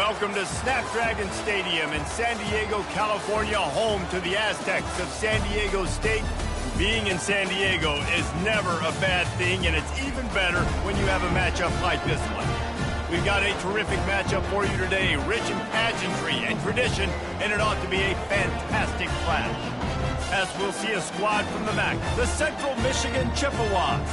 Welcome to Snapdragon Stadium in San Diego, California, home to the Aztecs of San Diego State. Being in San Diego is never a bad thing, and it's even better when you have a matchup like this one. We've got a terrific matchup for you today, rich in pageantry and tradition, and it ought to be a fantastic clash. As we'll see a squad from the MAC, the Central Michigan Chippewas,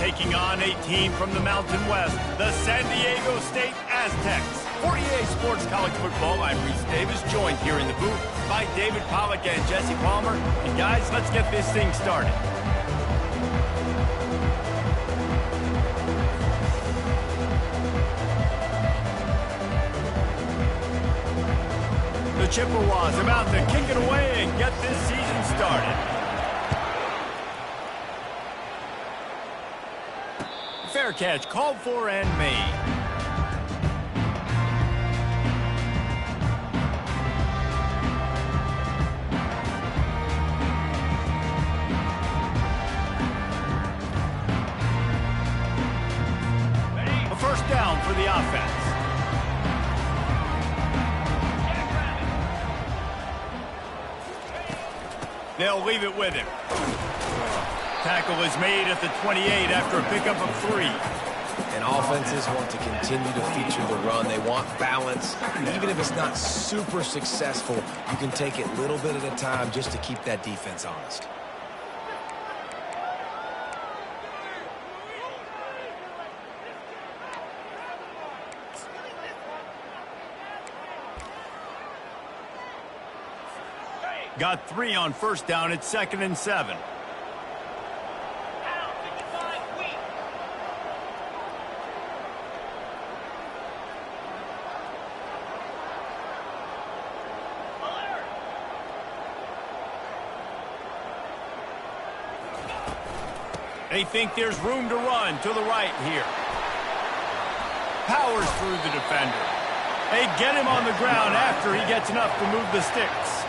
taking on a team from the Mountain West, the San Diego State Aztecs. For EA Sports College Football, I'm Reese Davis, joined here in the booth by David Pollack and Jesse Palmer. And guys, let's get this thing started. The Chippewas about to kick it away and get this season started. Fair catch called for and made. A first down for the offense. They'll leave it with him. Tackle is made at the 28 after a pickup of 3. And offenses want to continue to feature the run. They want balance. Even if it's not super successful, you can take it little bit at a time just to keep that defense honest. Got 3 on first down. It's 2nd and 7. They think there's room to run to the right here. Powers through the defender. They get him on the ground after he gets enough to move the sticks.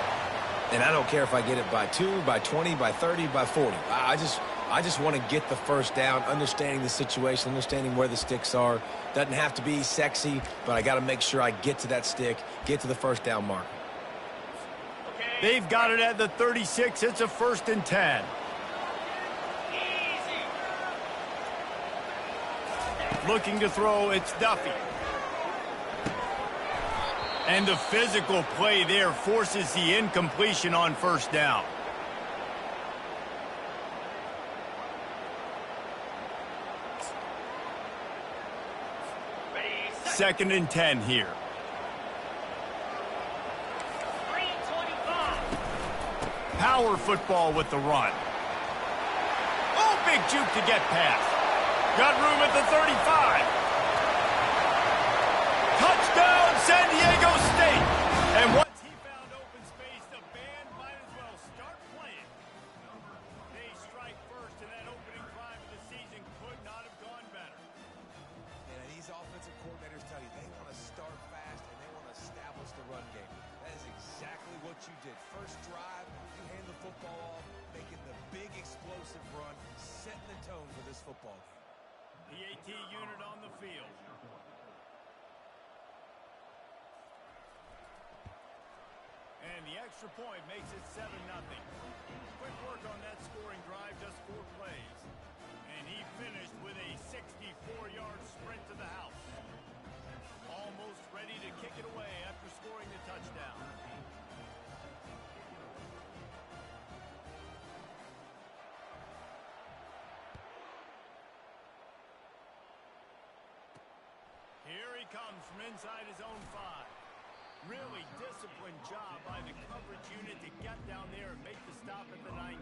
And I don't care if I get it by 2, by 20, by 30, by 40. I just want to get the first down, understanding the situation, understanding where the sticks are. Doesn't have to be sexy, but I got to make sure I get to that stick, get to the first down mark. They've got it at the 36. It's a 1st and 10. Looking to throw, it's Duffy. And the physical play there forces the incompletion on first down. Second and 10 here. Power football with the run. Oh, big juke to get past. Got room at the 35. Touchdown, San Diego State! And once he found open space, the band might as well start playing. They strike first, and that opening drive of the season could not have gone better. And these offensive coordinators tell you they want to start fast and they want to establish the run game. That is exactly what you did. First drive, you hand the football off, making the big explosive run, setting the tone for this football game. The AT unit on the field. And the extra point makes it 7-0. Quick work on that scoring drive, just 4 plays. And he finished with a 64-yard sprint to the house. Almost ready to kick it away after scoring the touchdown. Here he comes from inside his own 5. Really disciplined job by the coverage unit to get down there and make the stop at the 19.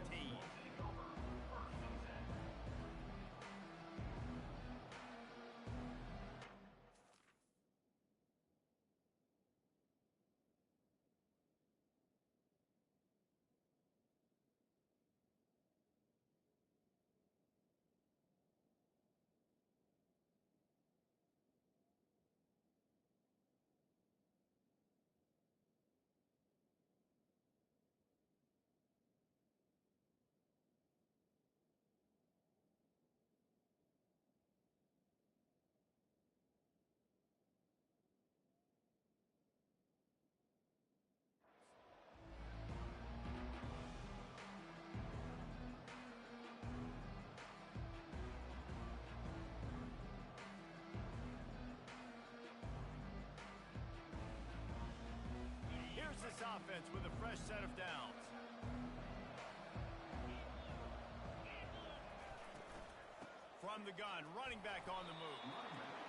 offense with a fresh set of downs. From the gun, running back on the move.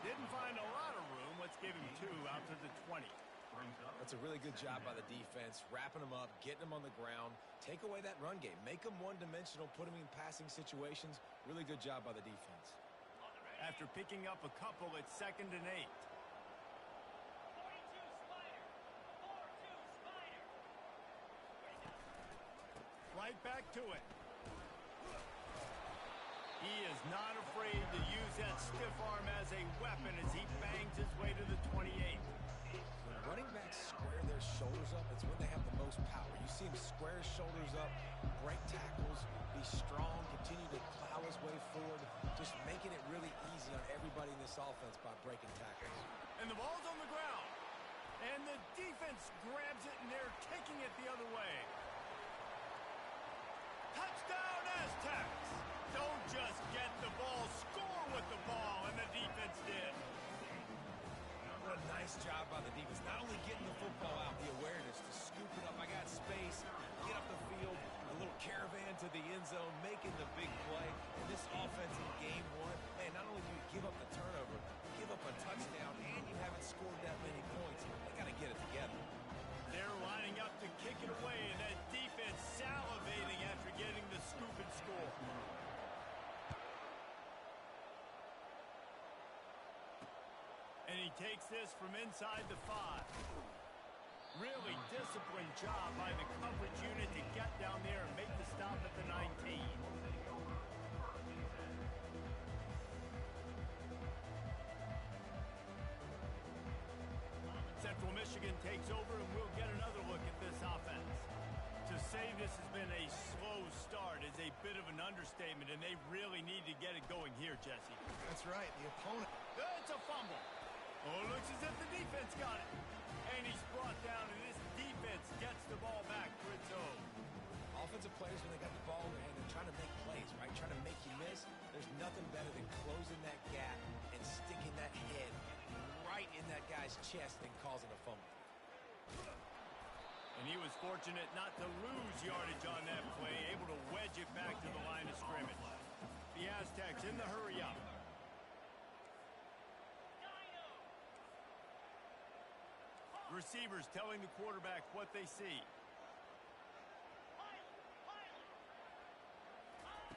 Didn't find a lot of room. Let's give him 2 out to the 20. That's a really good job by the defense, wrapping them up, getting them on the ground. Take away that run game. Make them one-dimensional, put them in passing situations. Really good job by the defense. After picking up a couple, it's 2nd and 8. Right back to it. He is not afraid to use that stiff arm as a weapon as he bangs his way to the 28. When running backs square their shoulders up, it's when they have the most power. You see him square his shoulders up, break tackles, be strong, continue to plow his way forward, just making it really easy on everybody in this offense by breaking tackles. And the ball's on the ground. And the defense grabs it, and they're kicking it the other way. Touchdown, Aztecs! Don't just get the ball, score with the ball, and the defense did. What a nice job by the defense. Not only getting the football out, the awareness to scoop it up. I got space, get up the field, a little caravan to the end zone, making the big play. And this offense in game 1, man, not only do you give up the turnover, you give up a touchdown, and you haven't scored that many points. They got to get it together. They're lining up to kick it away, and that defense salivating after getting the scoop and score. And he takes this from inside the 5. Really disciplined job by the coverage unit to get down there and make the stop at the 19. Central Michigan takes over, and we'll get another look at this offense. To say this has been a slow start is a bit of an understatement, and they really need to get it going here, Jesse. That's right. The opponent. It's a fumble. Oh, it looks as if the defense got it. And he's brought down, and this defense gets the ball back for its own. Offensive players, when they got the ball in their hand, they're trying to make plays, right? Trying to make you miss. There's nothing better than closing that gap and sticking that head right in that guy's chest and causing a fumble. And he was fortunate not to lose yardage on that play, able to wedge it back to the line of scrimmage. The Aztecs in the hurry-up. Receivers telling the quarterback what they see.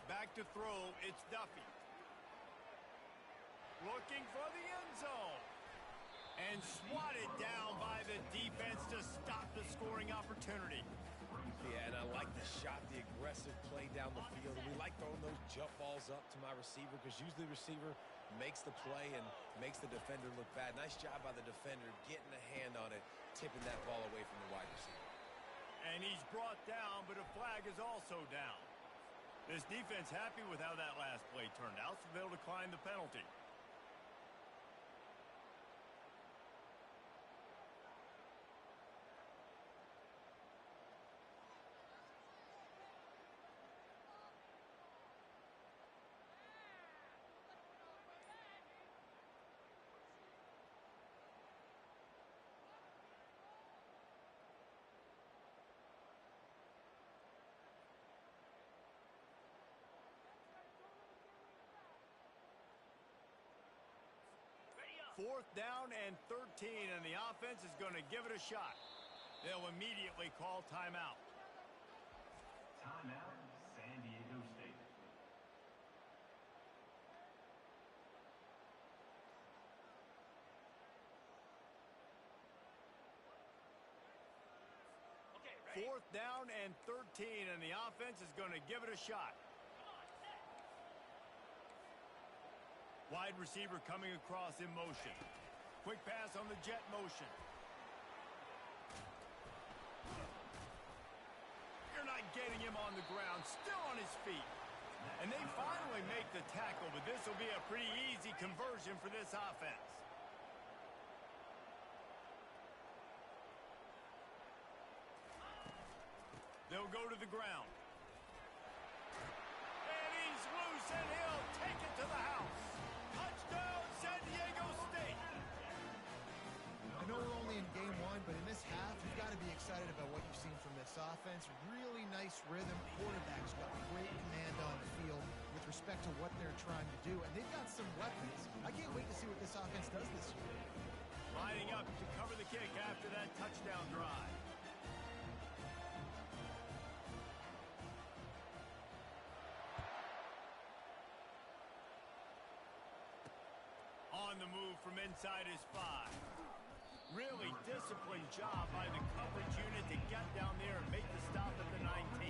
Back to throw, it's Duffy. Looking for the end zone. And swatted down by the defense to stop the scoring opportunity. Yeah, and I like the shot, the aggressive play down the field. And we like throwing those jump balls up to my receiver because usually the receiver makes the play and makes the defender look bad. Nice job by the defender getting a hand on it, tipping that ball away from the wide receiver. And he's brought down, but a flag is also down. This defense happy with how that last play turned out, so they'll decline the penalty. Fourth down and 13, and the offense is going to give it a shot. They'll immediately call timeout. Timeout, San Diego State. Fourth down and 13, and the offense is going to give it a shot. Wide receiver coming across in motion. Quick pass on the jet motion. You're not getting him on the ground, still on his feet. And they finally make the tackle, but this will be a pretty easy conversion for this offense. They'll go to the ground. And he's loose, and he'll take it to the house. Touchdown, San Diego State. I know we're only in game 1, but in this half, you've got to be excited about what you respect to what they're trying to do. And they've got some weapons. I can't wait to see what this offense does this year. Lining up to cover the kick after that touchdown drive. On the move from inside his 5. Really disciplined job by the coverage unit to get down there and make the stop at the 19.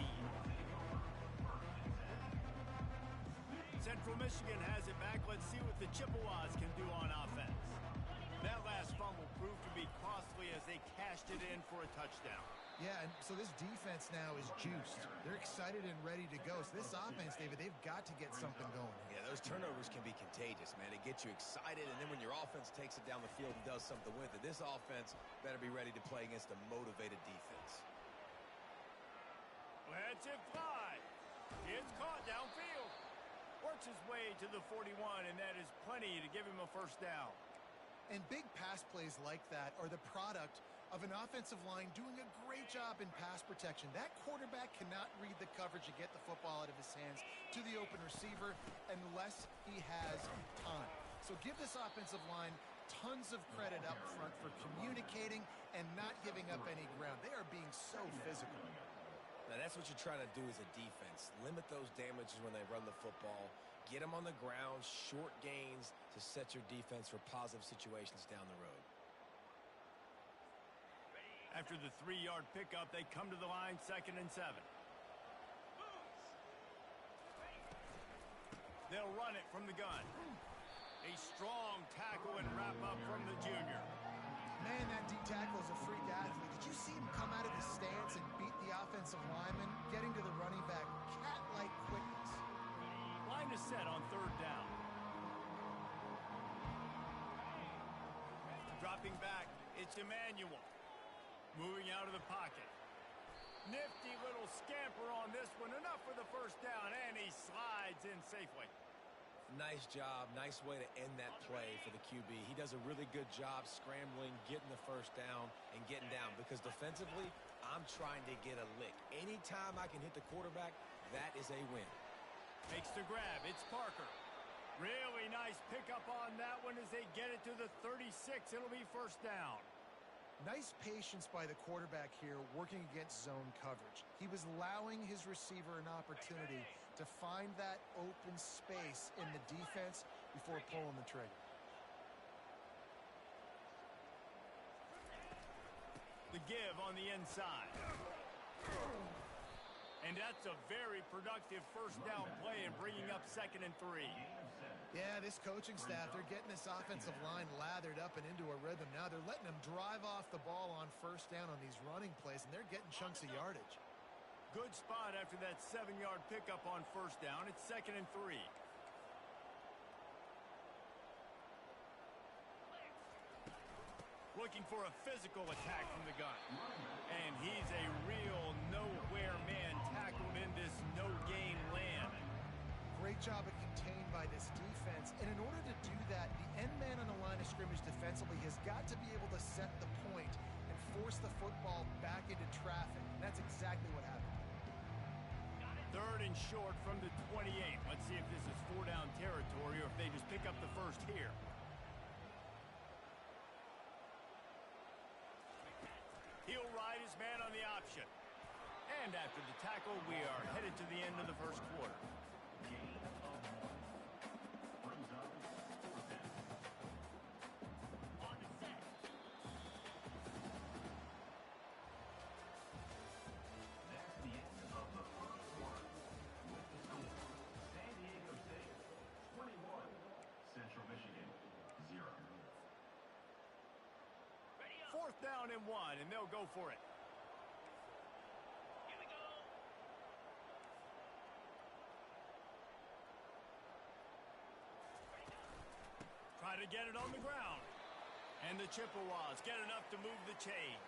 Central Michigan has it back. Let's see what the Chippewas can do on offense. That last fumble proved to be costly as they cashed it in for a touchdown. Yeah, and so this defense now is juiced. They're excited and ready to go. So this offense, David, they've got to get something going. Yeah, those turnovers can be contagious, man. It gets you excited, and then when your offense takes it down the field and does something with it, this offense better be ready to play against a motivated defense. Lets it fly. It's caught downfield. Works his way to the 41, and that is plenty to give him a first down. And big pass plays like that are the product of an offensive line doing a great job in pass protection. That quarterback cannot read the coverage and get the football out of his hands to the open receiver unless he has time. So give this offensive line tons of credit up front for communicating and not giving up any ground. They are being so physical. Now, that's what you're trying to do as a defense. Limit those damages when they run the football. Get them on the ground, short gains to set your defense for positive situations down the road. After the 3-yard pickup, they come to the line, 2nd and 7. They'll run it from the gun. A strong tackle and wrap up from the junior. Man, that D-tackle is a freak athlete. Did you see him come out of the stance and beat the offensive lineman, getting to the running back? Cat-like quickness. Line is set on 3rd down. Dropping back, it's Emmanuel. Moving out of the pocket. Nifty little scamper on this one. Enough for the first down, and he slides in safely. Nice job. Nice way to end that play for the QB. He does a really good job scrambling, getting the first down, and getting down. Because defensively, I'm trying to get a lick. Anytime I can hit the quarterback, that is a win. Makes the grab. It's Parker. Really nice pickup on that one as they get it to the 36. It'll be first down. Nice patience by the quarterback here working against zone coverage. He was allowing his receiver an opportunity to find that open space in the defense before pulling the trigger. The give on the inside. And that's a very productive first down play and bringing up 2nd and 3. Yeah, this coaching staff, they're getting this offensive line lathered up and into a rhythm now. They're letting them drive off the ball on first down on these running plays, and they're getting chunks of yardage. Good spot after that 7-yard pickup on first down. It's 2nd and 3. Looking for a physical attack from the gun. And he's a real nowhere man tackled in this no-game land. Great job of contained by this defense. And in order to do that, the end man on the line of scrimmage defensively has got to be able to set the point and force the football back into traffic. And that's exactly what happened. 3rd and short from the 28. Let's see if this is 4-down territory or if they just pick up the first here. He'll ride his man on the option. And after the tackle, we are headed to the end of the first quarter. That's the end of the first quarter. With the score, San Diego State 21, Central Michigan 0. 4th down and 1, and they'll go for it. Here we go. Try to get it on the ground. And the Chippewas get enough to move the chains.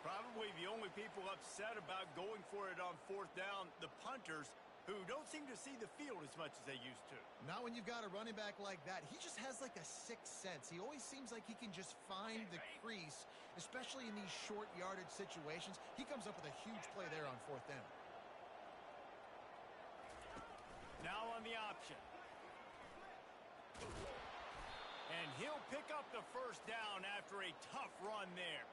Probably the only people upset about going for it on 4th down, the punters, who don't seem to see the field as much as they used to. Not when you've got a running back like that. He just has like a sixth sense. He always seems like he can just find the crease, especially in these short yardage situations. He comes up with a huge play there on 4th down. Now on on the option. And he'll pick up the first down after a tough run there.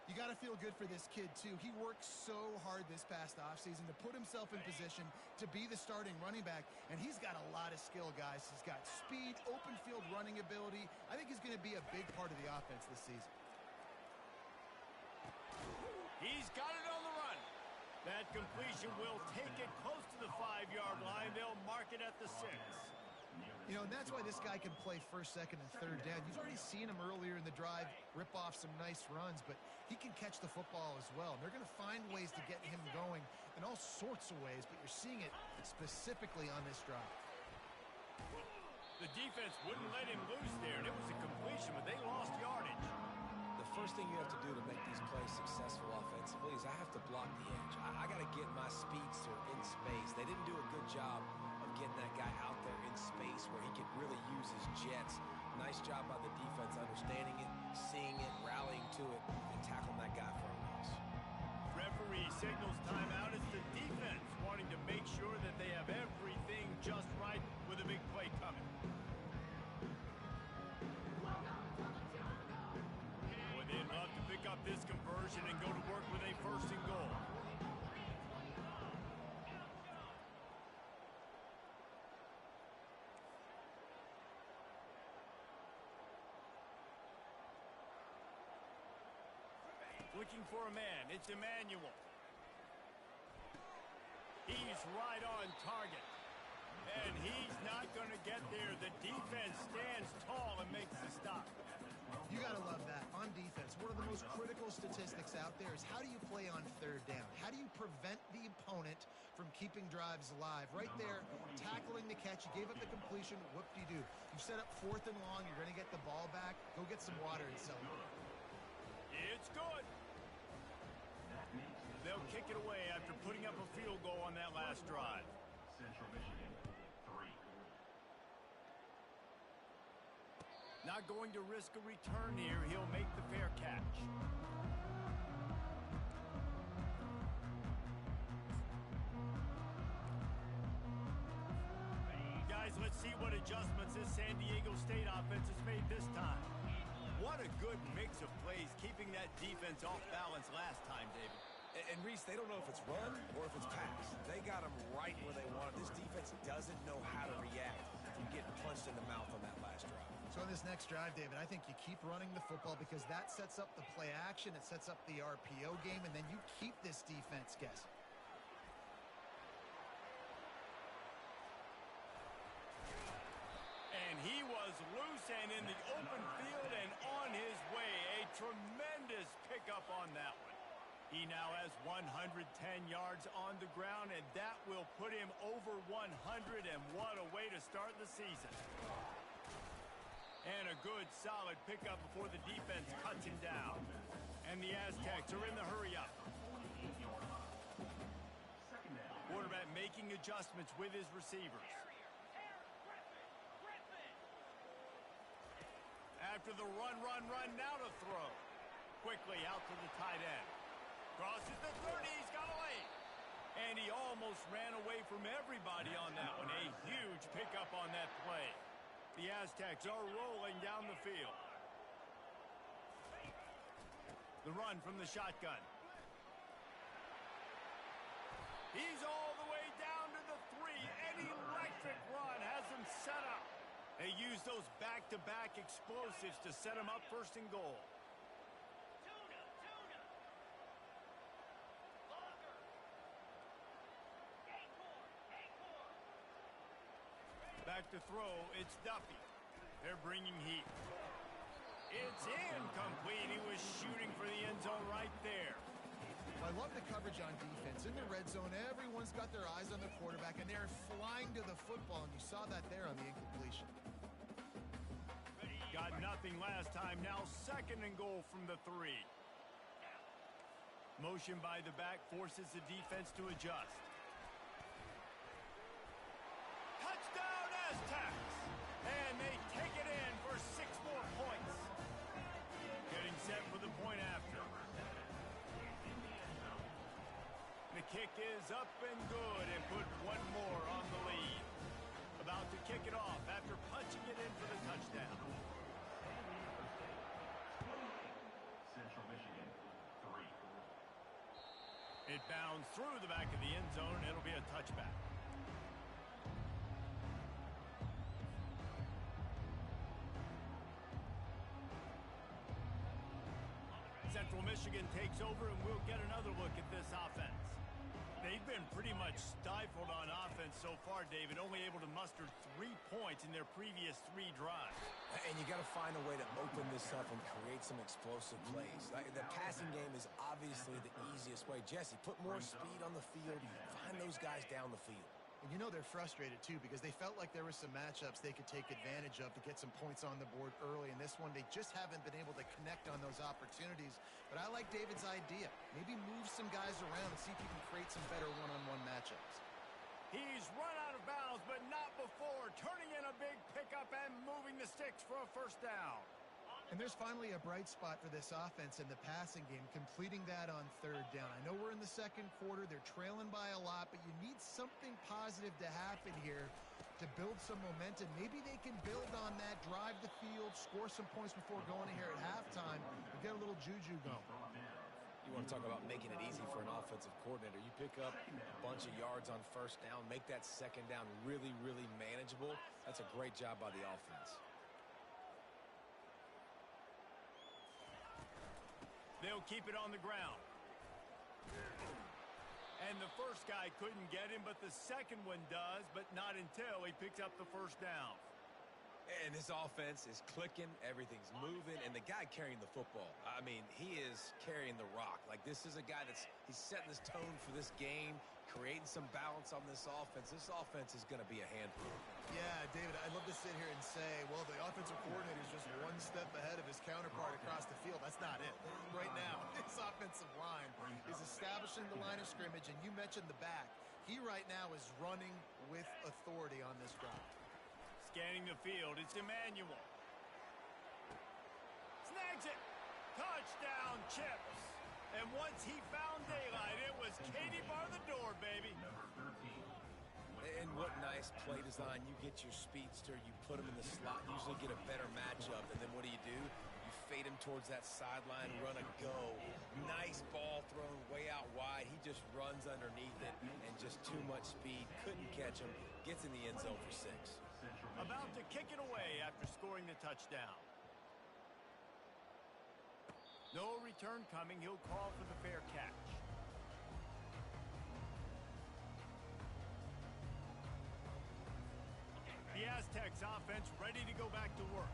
You got to feel good for this kid, too. He worked so hard this past offseason to put himself in position to be the starting running back, and he's got a lot of skill, guys. He's got speed, open field running ability. I think he's going to be a big part of the offense this season. He's got it on the run. That completion will take it close to the 5-yard line. They'll mark it at the 6. You know, and that's why this guy can play first, second, and third down. You've already seen him earlier in the drive rip off some nice runs, but he can catch the football as well. And they're going to find ways to get him going in all sorts of ways, but you're seeing it specifically on this drive. The defense wouldn't let him loose there, and it was a completion, but they lost yardage. The first thing you have to do to make these plays successful offensively is I have to block the edge. I got to get my speedster in space. They didn't do a good job of getting that guy out there in space where he could really use his jets. Nice job by the defense understanding it, seeing it, rallying to it, and tackling that guy for a loss. Referee signals timeout. It's the defense wanting to make sure that they have everything just right with a big play coming. Boy, they'd love to pick up this conversion and go to work with a 1st and goal. Looking for a man. It's Emmanuel. He's right on target. And he's not going to get there. The defense stands tall and makes the stop. You got to love that. On defense, one of the most critical statistics out there is how do you play on 3rd down? How do you prevent the opponent from keeping drives alive? Right there, tackling the catch. You gave up the completion. Whoop-de-doo. You set up 4th and long. You're going to get the ball back. Go get some water and celebrate. It's good. They'll kick it away after putting up a field goal on that last drive. Central Michigan, 3. Not going to risk a return here. He'll make the fair catch. Guys, let's see what adjustments this San Diego State offense has made this time. What a good mix of plays, keeping that defense off balance last time, David. And Reese, they don't know if it's run or if it's pass. They got them right where they want it. This defense doesn't know how to react from getting punched in the mouth on that last drive. So in this next drive, David, I think you keep running the football because that sets up the play action, it sets up the RPO game, and then you keep this defense guessing. And he was loose and in the open field and on his way. A tremendous pickup on that one. He now has 110 yards on the ground, and that will put him over 100, and what a way to start the season. And a good, solid pickup before the defense cuts him down. And the Aztecs are in the hurry-up. Quarterback making adjustments with his receivers. After the run, now to throw. Quickly out to the tight end. Crosses the 30, he's got a lane. And he almost ran away from everybody on that one. A huge pickup on that play. The Aztecs are rolling down the field. The run from the shotgun. He's all the way down to the 3. An electric run has him set up. They use those back-to-back explosives to set him up 1st and goal. Back to throw, it's Duffy. They're bringing heat. It's incomplete. He was shooting for the end zone right there. I love the coverage on defense. In the red zone, everyone's got their eyes on the quarterback, and they're flying to the football, and you saw that there on the incompletion. Got nothing last time. Now 2nd and goal from the 3. Motion by the back forces the defense to adjust. Touchdown Aztecs! And they take it in for 6 more points. Getting set for the point after. The kick is up and good and put 1 more on the lead. about to kick it off after punching it in for the touchdown. Central Michigan, 3. It bounds through the back of the end zone, and it'll be a touchback. Central Michigan takes over, and we'll get another look at this offense. They've been pretty much stifled on offense so far, David, only able to muster 3 points in their previous 3 drives. And you got to find a way to open this up and create some explosive plays. The passing game is obviously the easiest way. Jesse, put more speed on the field. Find those guys down the field. And you know they're frustrated, too, because they felt like there were some matchups they could take advantage of to get some points on the board early. In this one, they just haven't been able to connect on those opportunities. But I like David's idea. Maybe move some guys around and see if you can create some better one-on-one matchups. He's run out of bounds, but not before, turning in a big pickup and moving the sticks for a first down. And there's finally a bright spot for this offense in the passing game, completing that on 3rd down. I know we're in the 2nd quarter. They're trailing by a lot, but you need something positive to happen here to build some momentum. Maybe they can build on that, drive the field, score some points before going here at halftime, and get a little juju going. You want to talk about making it easy for an offensive coordinator. You pick up a bunch of yards on 1st down, make that 2nd down really, really manageable. That's a great job by the offense. They'll keep it on the ground. And the first guy couldn't get him, but the second one does, but not until he picks up the first down. And this offense is clicking, everything's moving, and the guy carrying the football, I mean, he is carrying the rock. Like, this is a guy he's setting this tone for this game, creating some balance on this offense. This offense is going to be a handful. Yeah, David, I'd love to sit here and say, well, the offensive coordinator is just one step ahead of his counterpart across the field. That's not it. Right now, this offensive line is establishing the line of scrimmage, and you mentioned the back. He right now is running with authority on this drive. Scanning the field, it's Emmanuel. Snags it. Touchdown, Chips. And once he found daylight, it was Katie bar the door, baby. Number 13. And what nice play design. You get your speedster, you put him in the slot, usually get a better matchup, and then what do? You fade him towards that sideline, run a go. Nice ball thrown way out wide. He just runs underneath it, and just too much speed. Couldn't catch him. Gets in the end zone for 6. About to kick it away after scoring the touchdown. No return coming. He'll call for the fair catch. The Aztecs offense ready to go back to work.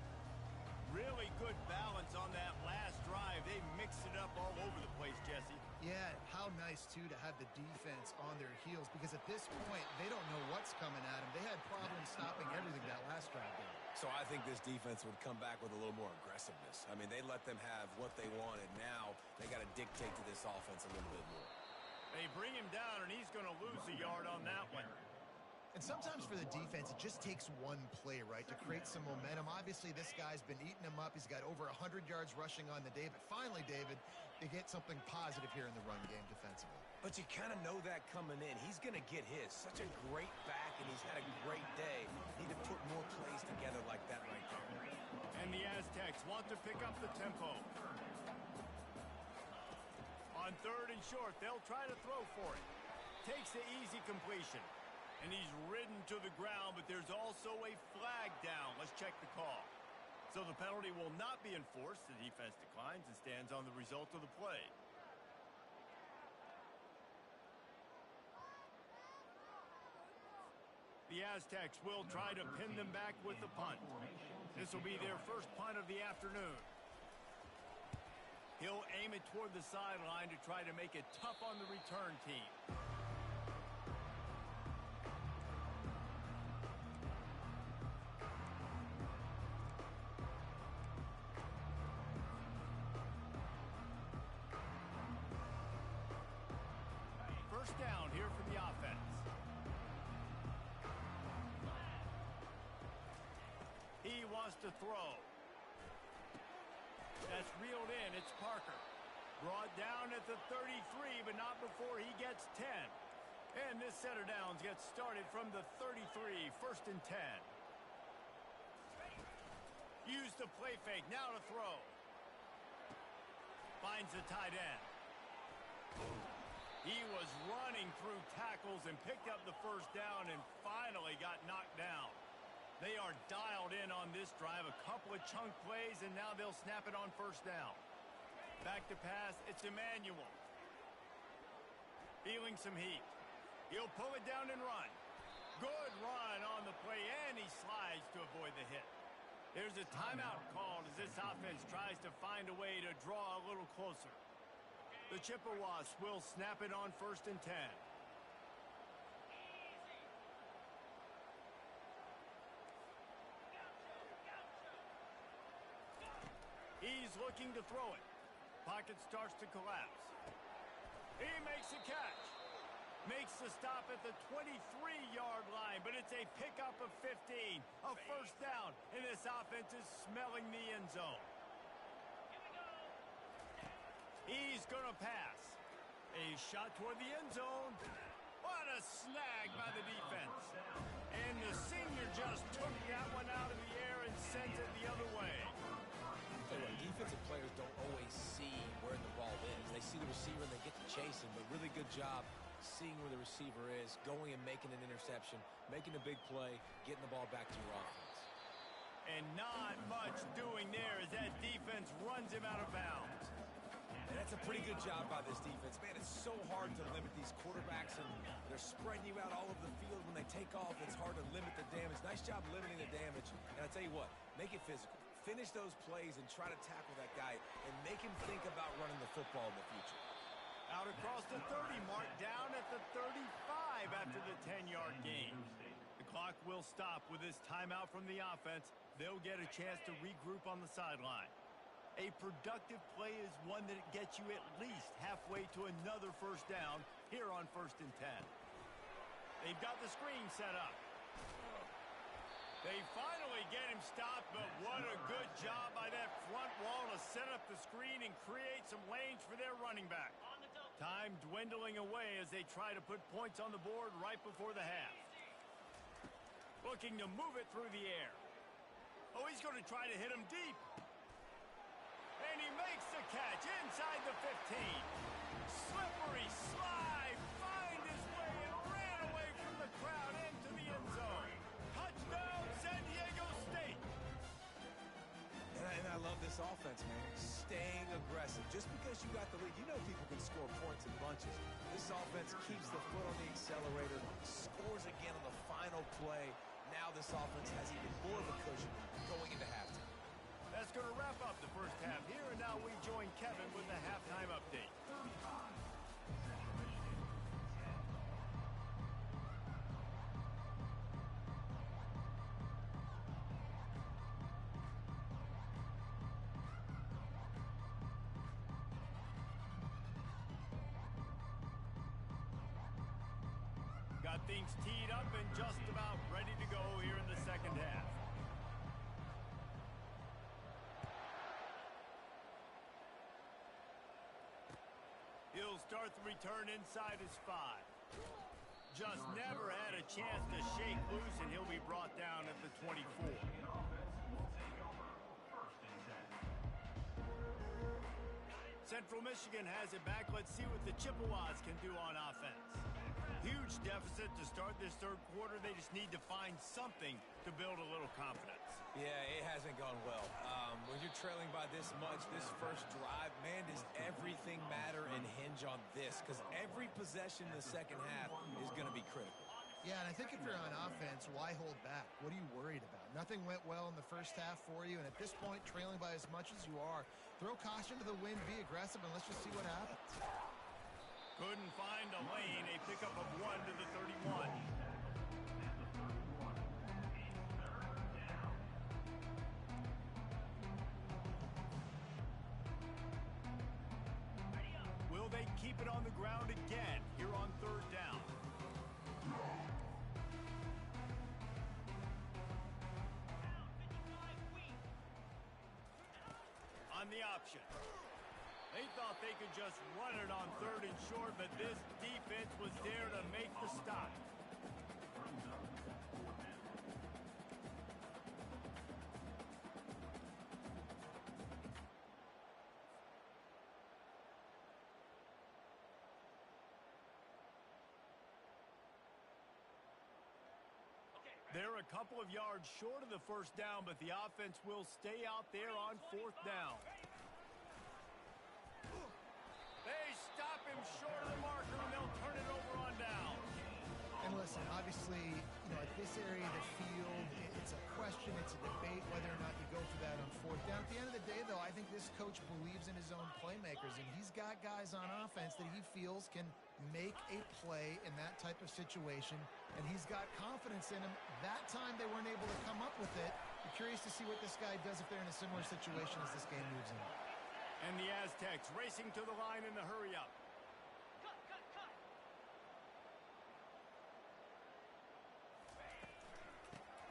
Really good balance on that last drive. They mixed it up all over the place, Jesse. Yeah, how nice, too, to have the defense on their heels, because at this point, they don't know what's coming at them. They had problems stopping everything that last drive did. So I think this defense would come back with a little more aggressiveness. I mean, they let them have what they wanted. Now they got to dictate to this offense a little bit more. They bring him down, and he's going to lose a yard on that one. And sometimes for the defense, it just takes one play, right, to create some momentum. Obviously, this guy's been eating him up. He's got over 100 yards rushing on the day. But finally, David, they get something positive here in the run game defensively. But you kind of know that coming in. He's going to get his. Such a great back, and he's had a great day. Need to put more plays together like that right there. And the Aztecs want to pick up the tempo. On 3rd and short, they'll try to throw for it. Takes the easy completion. And he's ridden to the ground, but there's also a flag down. Let's check the call. So the penalty will not be enforced. The defense declines and stands on the result of the play. The Aztecs will try to pin them back with the punt. This will be their first punt of the afternoon. He'll aim it toward the sideline to try to make it tough on the return team. First down here for the offense. He wants to throw. That's reeled in. It's Parker. Brought down at the 33, but not before he gets 10. And this set of downs gets started from the 33, 1st and 10. Use the play fake, now to throw. Finds the tight end. He was running through tackles and picked up the first down and finally got knocked down. They are dialed in on this drive, a couple of chunk plays, and now they'll snap it on 1st down. Back to pass, it's Emmanuel. Feeling some heat. He'll pull it down and run. Good run on the play, and he slides to avoid the hit. There's a timeout called as this offense tries to find a way to draw a little closer. The Chippewas will snap it on 1st and 10. He's looking to throw it. Pocket starts to collapse. He makes a catch. Makes the stop at the 23-yard line, but it's a pickup of 15. A 1st down, and this offense is smelling the end zone. He's going to pass. A shot toward the end zone. What a snag by the defense. And the senior just took that one out of the air and sent it the other way. Defensive players don't always see where the ball is. They see the receiver and they get to chase him, but really good job seeing where the receiver is, going and making an interception, making a big play, getting the ball back to your offense. And not much doing there as that defense runs him out of bounds. And that's a pretty good job by this defense. Man, it's so hard to limit these quarterbacks, and they're spreading you out all over the field. When they take off, it's hard to limit the damage. Nice job limiting the damage. And I tell you what, make it physical. Finish those plays and try to tackle that guy and make him think about running the football in the future. Out across the 30 mark, down at the 35 after the 10-yard gain. The clock will stop with this timeout from the offense. They'll get a chance to regroup on the sideline. A productive play is one that gets you at least halfway to another 1st down here on 1st and 10. They've got the screen set up. They finally get him stopped, but what a good job by that front wall to set up the screen and create some lanes for their running back. Time dwindling away as they try to put points on the board right before the half. Looking to move it through the air. Oh, he's going to try to hit him deep. And he makes the catch inside the 15. Slippery slide, find his way and ran away from the crowd into the end zone. Touchdown, San Diego State. And I love this offense, man. Staying aggressive. Just because you got the lead, you know people can score points in bunches. This offense keeps the foot on the accelerator, scores again on the final play. Now this offense has even more of a cushion going into halftime. That's going to wrap up the first half here, and now we join Kevin with the halftime update. Got things teed up and just about ready to go here in the second half. He'll start the return inside his 5. Just never had a chance to shake loose, and he'll be brought down at the 24. Central Michigan has it back. Let's see what the Chippewas can do on offense. Huge deficit to start this third quarter. They just need to find something to build a little confidence. Yeah, it hasn't gone well. When you're trailing by this much, this first drive, man, does everything matter and hinge on this? Because every possession in the second half is going to be critical. Yeah, and I think if you're on offense, why hold back? What are you worried about? Nothing went well in the first half for you, and at this point, trailing by as much as you are, throw caution to the wind, be aggressive, and let's just see what happens. Couldn't find a lane. A pickup of 1 to the 31. Will they keep it on the ground again here on 3rd down? On the option. They thought they could just run it on 3rd and short, but this defense was there to make the stop. They're a couple of yards short of the first down, but the offense will stay out there on 4th down. They stop him short of the marker, and they'll turn it over on down. And listen, obviously, at this area of the field, it's a question, it's a debate whether or not you go for that on 4th down. At the end of the day, though, I think this coach believes in his own playmakers, and he's got guys on offense that he feels can make a play in that type of situation, and he's got confidence in him. That time they weren't able to come up with it. I'm curious to see what this guy does if they're in a similar situation as this game moves in. And the Aztecs racing to the line in the hurry-up.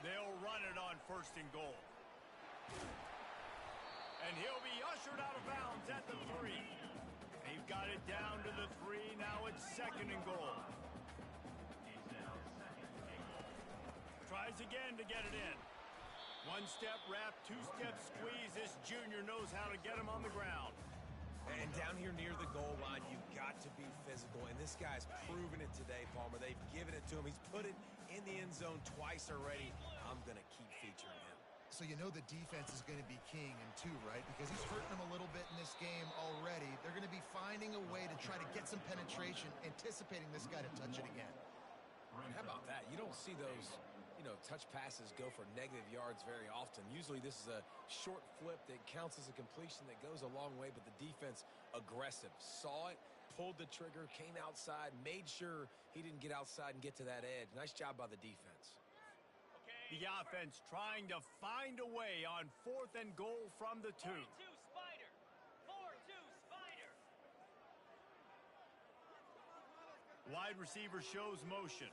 They'll run it on 1st and goal. And he'll be ushered out of bounds at the 3. They've got it down to the 3. Now it's 2nd and goal. Tries again to get it in. 1-step wrap, 2-step squeeze. This junior knows how to get him on the ground. And down here near the goal line, you've got to be physical. And this guy's proven it today, Palmer. They've given it to him. He's put it in the end zone twice already. I'm going to keep featuring him. So the defense is going to be king in 2, right? Because he's hurting them a little bit in this game already. They're going to be finding a way to try to get some penetration, anticipating this guy to touch it again. And how about that? You don't see those, touch passes go for negative yards very often. Usually this is a short flip that counts as a completion that goes a long way, but the defense aggressive. Saw it, pulled the trigger, came outside, made sure he didn't get outside and get to that edge. Nice job by the defense. The offense trying to find a way on 4th and goal from the 2. 4-2 Spider. 4-2 Spider. Wide receiver shows motion.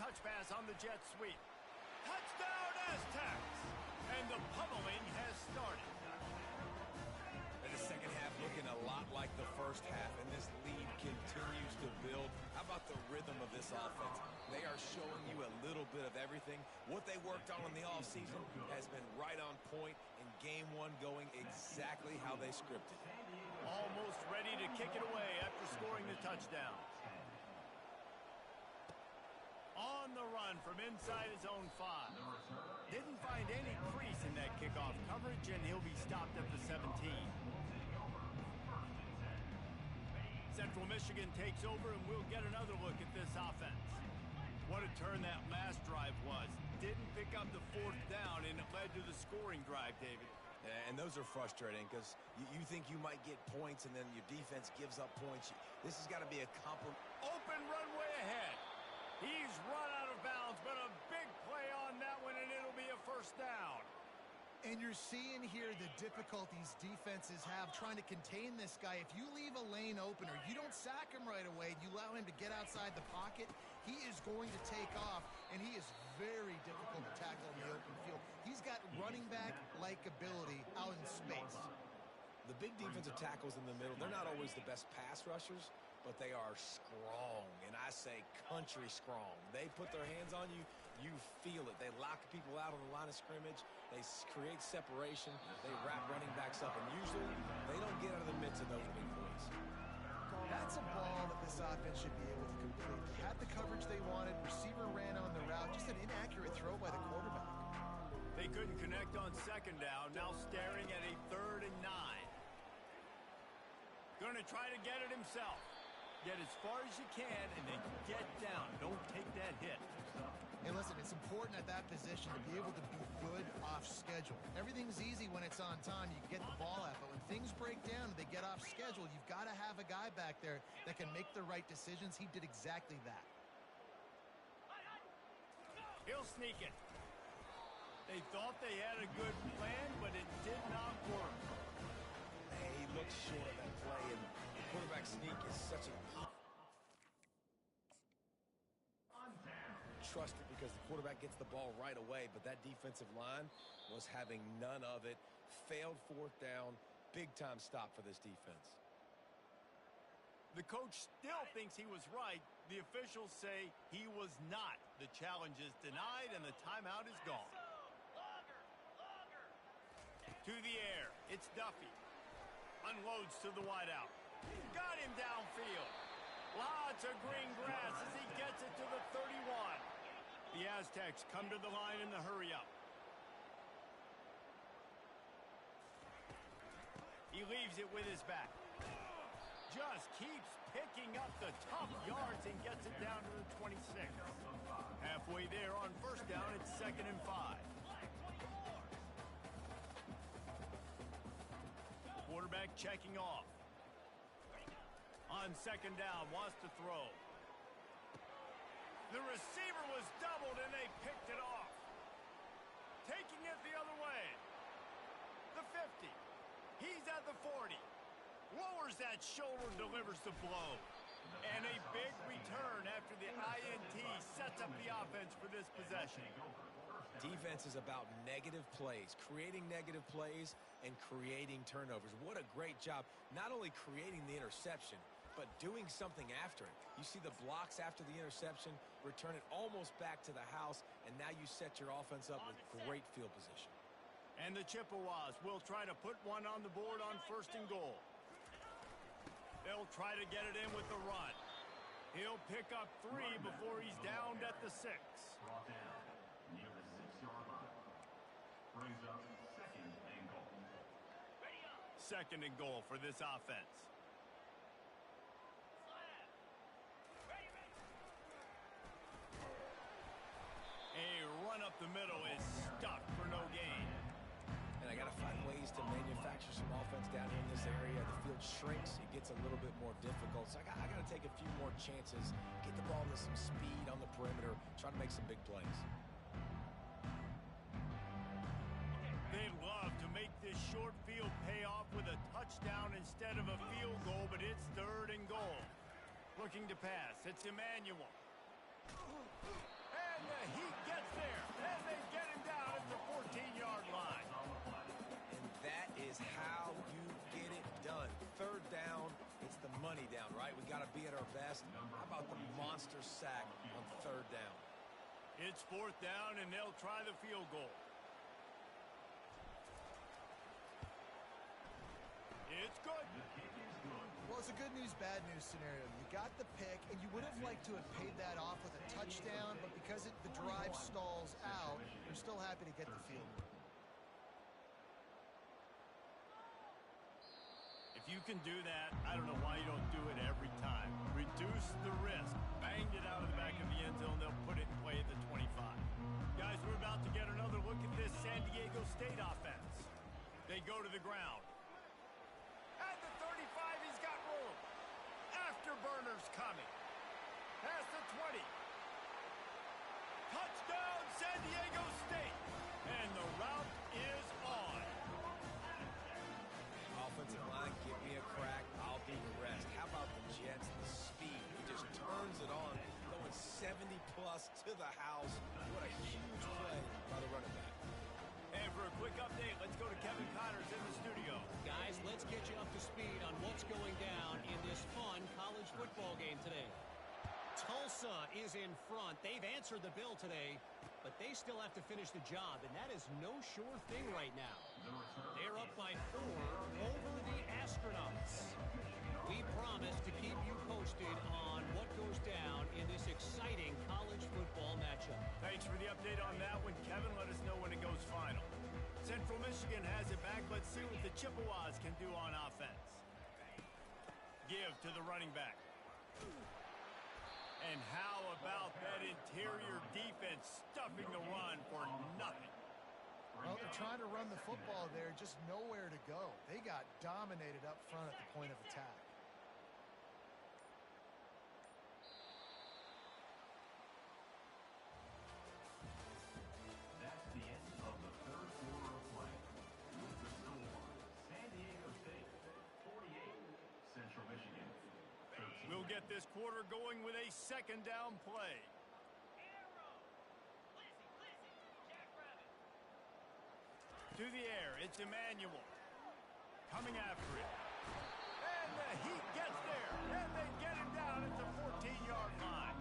Touch pass on the jet sweep. Touchdown Aztecs! And the pummeling has started. And the second half looking a lot like the first half, and this lead continues to build. How about the rhythm of this offense? They are showing you a little bit of everything. What they worked on in the offseason has been right on point, and game 1 going exactly how they scripted. Almost ready to kick it away after scoring the touchdown. On the run from inside his own 5. Didn't find any crease in that kickoff coverage, and he'll be stopped at the 17. Central Michigan takes over, and we'll get another look at this offense. What a turn that last drive was. Didn't pick up the 4th down, and it led to the scoring drive, David. And those are frustrating because you think you might get points, and then your defense gives up points. This has got to be a compliment. Open runway ahead. He's run out of bounds, but a big play on that one, and it'll be a 1st down. And you're seeing here the difficulties defenses have trying to contain this guy. If you leave a lane open or you don't sack him right away, you allow him to get outside the pocket, he is going to take off, and he is very difficult to tackle in the open field. He's got running back-like ability out in space. The big defensive tackles in the middle, they're not always the best pass rushers, but they are strong, and I say country strong. They put their hands on you, you feel it. They lock people out on the line of scrimmage. They create separation. They wrap running backs up, and usually they don't get out of the midst of those big boys. That's a ball that this offense should be able to complete. They had the coverage they wanted. Receiver ran on the route. Just an inaccurate throw by the quarterback. They couldn't connect on 2nd down. Now staring at a 3rd and 9. Going to try to get it himself. Get as far as you can and then get down. Don't take that hit. Hey, listen, it's important at that position to be able to be good off schedule. Everything's easy when it's on time. You can get the ball out. But when things break down and they get off schedule, you've got to have a guy back there that can make the right decisions. He did exactly that. He'll sneak it. They thought they had a good plan, but it did not work. He looks short of that play, and the quarterback sneak is such a trust it because the quarterback gets the ball right away, but that defensive line was having none of it. Failed 4th down, big-time stop for this defense. The coach still thinks he was right. The officials say he was not. The challenge is denied, and the timeout is gone. To the air. It's Duffy. Unloads to the wideout. Got him downfield. Lots of green grass as he gets it to the 31. The Aztecs come to the line in the hurry-up. He leaves it with his back. Just keeps picking up the tough yards and gets it down to the 26. Halfway there on first down, it's 2nd and 5. Quarterback checking off. On 2nd down, wants to throw. The receiver was doubled and they picked it off. Taking it the other way. The 50. He's at the 40. Lowers that shoulder and delivers the blow. And a big return after the INT sets up the offense for this possession. Defense is about negative plays, creating negative plays and creating turnovers. What a great job, not only creating the interception, but doing something after it. You see the blocks after the interception, return it almost back to the house, and now you set your offense up with great field position. And the Chippewas will try to put one on the board on 1st and goal. They'll try to get it in with the run. He'll pick up 3 before he's downed at the 6. Brought down near the 6-yard line. Brings up 2nd and goal. 2nd and goal for this offense. A run up the middle is stuck for no gain. And I got to find ways to manufacture some offense down here in this area. The field shrinks. It gets a little bit more difficult. So I got to take a few more chances, get the ball into some speed on the perimeter, try to make some big plays. They'd love to make this short field pay off with a touchdown instead of a field goal, but it's 3rd and goal. Looking to pass. It's Emmanuel. And he gets there. And they get him down at the 14-yard line. And that is how you get it done. 3rd down, it's the money down, right? We got to be at our best. How about the monster sack on 3rd down? It's 4th down, and they'll try the field goal. It's good. Well, it's a good news, bad news scenario. You got the pick, and you would have liked to have paid that off with a touchdown, but because the drive stalls out, you're still happy to get the field. If you can do that, I don't know why you don't do it every time. Reduce the risk. Banged it out of the back of the end zone. They'll put it in play at the 25. Guys, we're about to get another look at this San Diego State offense. They go to the ground. At the 35, he's got room. Afterburners coming. Past the 20. Touchdown, San Diego State. And the route is on. Offensive line, give me a crack, I'll do the rest. How about the Jets, the speed? He just turns it on, going 70-plus to the house. What a huge play by the running back. And for a quick update, let's go to Kevin Connors in the studio. Guys, let's get you up to speed on what's going down in this fun college football game today. Tulsa is in front. They've answered the bill today, but they still have to finish the job, and that is no sure thing right now. They're up by 4 over the Astronauts. We promise to keep you posted on what goes down in this exciting college football matchup. Thanks for the update on that one, Kevin. Let us know when it goes final. Central Michigan has it back. Let's see what the Chippewas can do on offense. Give to the running back. And how about that interior defense stuffing the run for nothing? Well, they're trying to run the football there, just nowhere to go. They got dominated up front at the point of attack. That's the end of the 3rd quarter of play. With the score, San Diego State 48, Central Michigan 13. We'll get this quarter going with a 2nd down play. To the air, it's Emmanuel. coming after it. And the Heat gets there, and they get him down at the 14-yard line.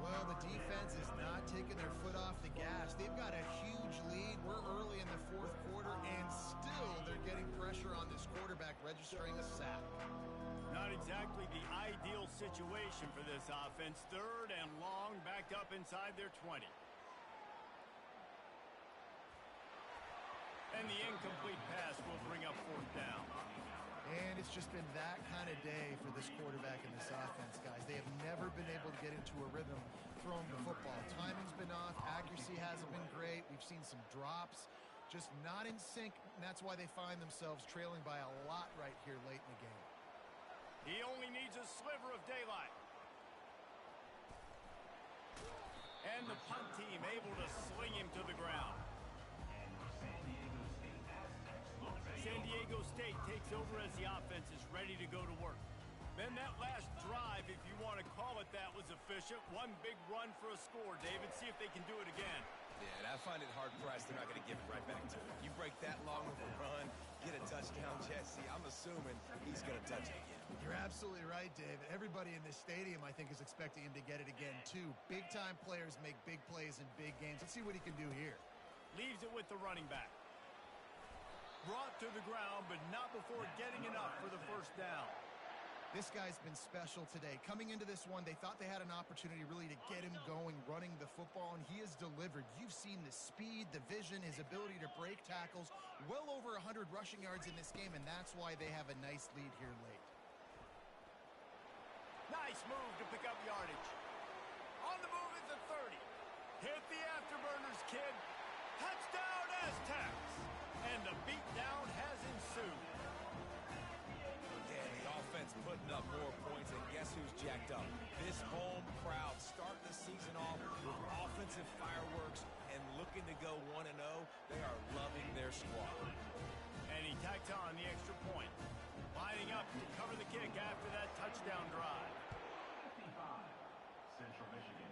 Well, the defense is not taking their foot off the gas. They've got a huge lead. We're early in the fourth quarter, and still they're getting pressure on this quarterback, registering a sack. Not exactly the ideal situation for this offense. Third and long, backed up inside their 20. And the incomplete pass will bring up fourth down. And it's just been that kind of day for this quarterback and this offense, guys. They have never been able to get into a rhythm throwing the football. Timing's been off. Accuracy hasn't been great. We've seen some drops. Just not in sync, and that's why they find themselves trailing by a lot right here late in the game. He only needs a sliver of daylight. And the punt team able to sling him to the ground. San Diego State takes over as the offense is ready to go to work. Then that last drive, if you want to call it that, was efficient. One big run for a score, David. See if they can do it again. Yeah, and I find it hard-pressed they're not going to give it right back to him. You break that long of a run, get a touchdown, Jesse, I'm assuming he's going to touch it again. You're absolutely right, David. Everybody in this stadium, I think, is expecting him to get it again, too. Big-time players make big plays in big games. Let's see what he can do here. Leaves it with the running back. Brought to the ground, but not before getting enough for the first down. This guy's been special today. Coming into this one, they thought they had an opportunity really to get him going, running the football, and he has delivered. You've seen the speed, the vision, his ability to break tackles. Well over 100 rushing yards in this game, and that's why they have a nice lead here late. Nice move to pick up yardage. On the move at the 30. Hit the afterburners, kid. Touchdown, Aztecs. And the beatdown has ensued. Yeah, the offense putting up more points, and guess who's jacked up? This home crowd starting the season off with offensive fireworks and looking to go 1-0. They are loving their squad. And he tacked on the extra point. Lining up to cover the kick after that touchdown drive. 55, Central Michigan,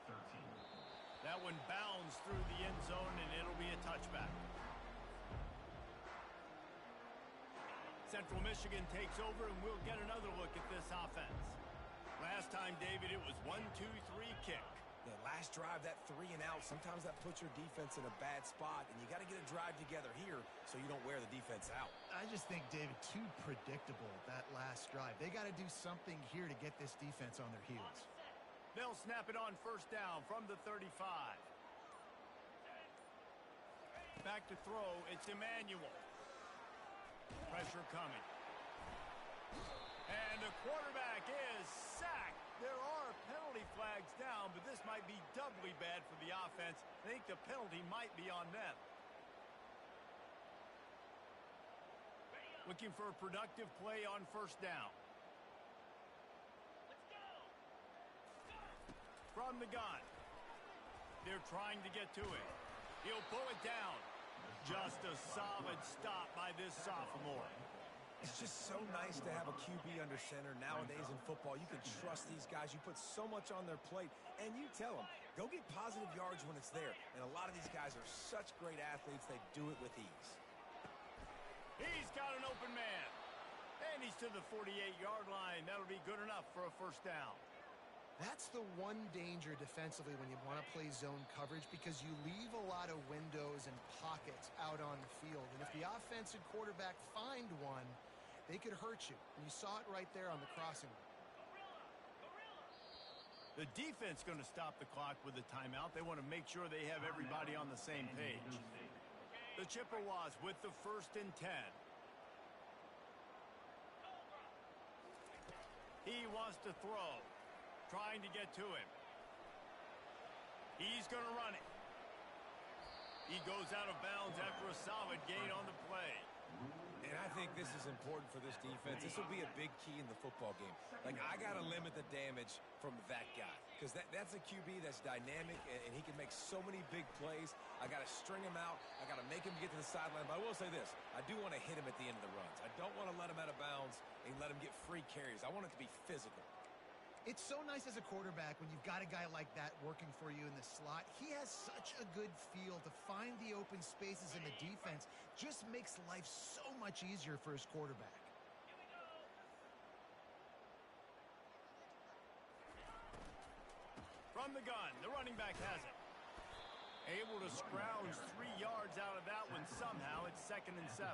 13. That one bounds through the end zone, and it'll be a touchback. Central Michigan takes over, and we'll get another look at this offense. Last time, David, it was 1-2-3 kick. The last drive, that 3 and out, sometimes that puts your defense in a bad spot, and you got to get a drive together here so you don't wear the defense out. I just think, David, too predictable, that last drive. They got to do something here to get this defense on their heels. They'll snap it on first down from the 35. Back to throw, it's Emmanuel. Pressure coming. And the quarterback is sacked. There are penalty flags down, but this might be doubly bad for the offense. I think the penalty might be on them. Looking for a productive play on first down. Let's go! From the gun. They're trying to get to it. He'll pull it down. Just a solid stop by this sophomore. It's just so nice to have a QB under center nowadays in football. You can trust these guys. You put so much on their plate, and you tell them, go get positive yards when it's there. And a lot of these guys are such great athletes, they do it with ease. He's got an open man. And he's to the 48-yard line. That'll be good enough for a first down. That's the one danger defensively when you want to play zone coverage, because you leave a lot of windows and pockets out on the field. And if the offensive quarterback find one, they could hurt you. And you saw it right there on the crossing. The defense going to stop the clock with a timeout. They want to make sure they have everybody on the same page. The Chippewas with the 1st and 10. He wants to throw. Trying to get to him. He's going to run it. He goes out of bounds after a solid gain on the play. And I think this is important for this defense. This will be a big key in the football game. Like, I got to limit the damage from that guy, because that's a QB that's dynamic, and he can make so many big plays. I got to string him out. I got to make him get to the sideline. But I will say this. I do want to hit him at the end of the runs. I don't want to let him out of bounds and let him get free carries. I want it to be physical. It's so nice as a quarterback when you've got a guy like that working for you in the slot. He has such a good feel to find the open spaces in the defense. Just just makes life so much easier for his quarterback. From the gun, the running back has it. Able to scrounge 3 yards out of that one somehow. It's 2nd and 7.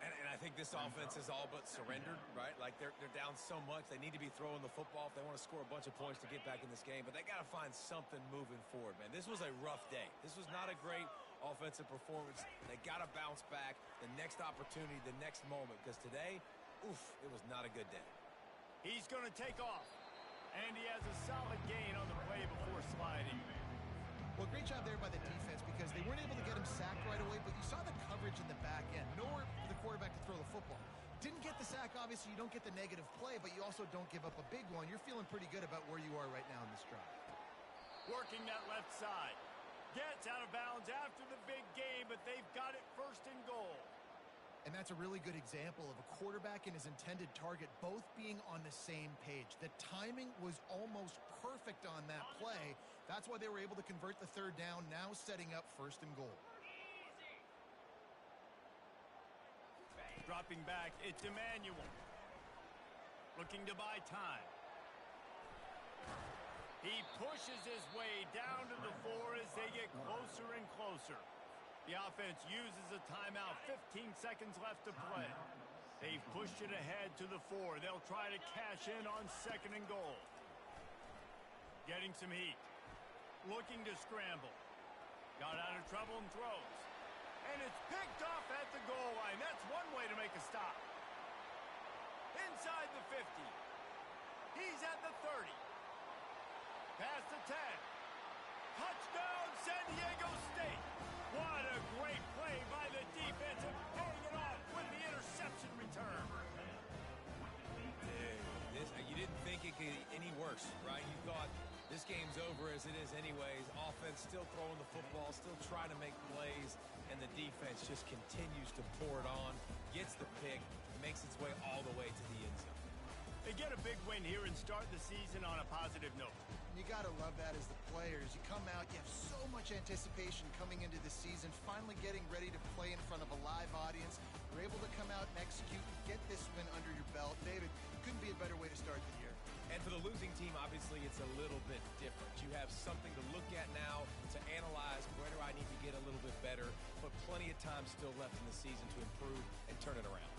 And I think this offense is all but surrendered, right? Like they're down so much. They need to be throwing the football if they want to score a bunch of points to get back in this game. But they got to find something moving forward, man. This was a rough day. This was not a great offensive performance. They got to bounce back the next opportunity, the next moment. Because today, oof, it was not a good day. He's going to take off. And he has a solid gain on the play before sliding. Well, great job there by the defense because they weren't able to get him sacked right away, but you saw the coverage in the back end. Nowhere for the quarterback to throw the football. Didn't get the sack, obviously. You don't get the negative play, but you also don't give up a big one. You're feeling pretty good about where you are right now in this drive. Working that left side. Gets out of bounds after the big game, but they've got it 1st and goal. And that's a really good example of a quarterback and his intended target both being on the same page. The timing was almost perfect on that play. That's why they were able to convert the 3rd down, now setting up 1st and goal. Dropping back, it's Emmanuel. Looking to buy time. He pushes his way down to the 4 as they get closer and closer. The offense uses a timeout, 15 seconds left to play. They've pushed it ahead to the 4. They'll try to cash in on 2nd and goal. Getting some heat. Looking to scramble. Got out of trouble and throws. And it's picked off at the goal line. That's one way to make a stop. Inside the 50. He's at the 30. Past the 10. Touchdown, San Diego State. What a great play by the defense and paying it off with the interception return. You didn't think it could get any worse, right? You thought this game's over as it is anyways. Offense still throwing the football, still trying to make plays, and the defense just continues to pour it on, gets the pick, makes its way all the way to the end zone. They get a big win here and start the season on a positive note. You got to love that as the players. You come out, you have so much anticipation coming into the season, finally getting ready to play in front of a live audience. You're able to come out and execute, get this win under your belt. David, couldn't be a better way to start the year. And for the losing team, obviously, it's a little bit different. You have something to look at now, to analyze where do I need to get a little bit better, but plenty of time still left in the season to improve and turn it around.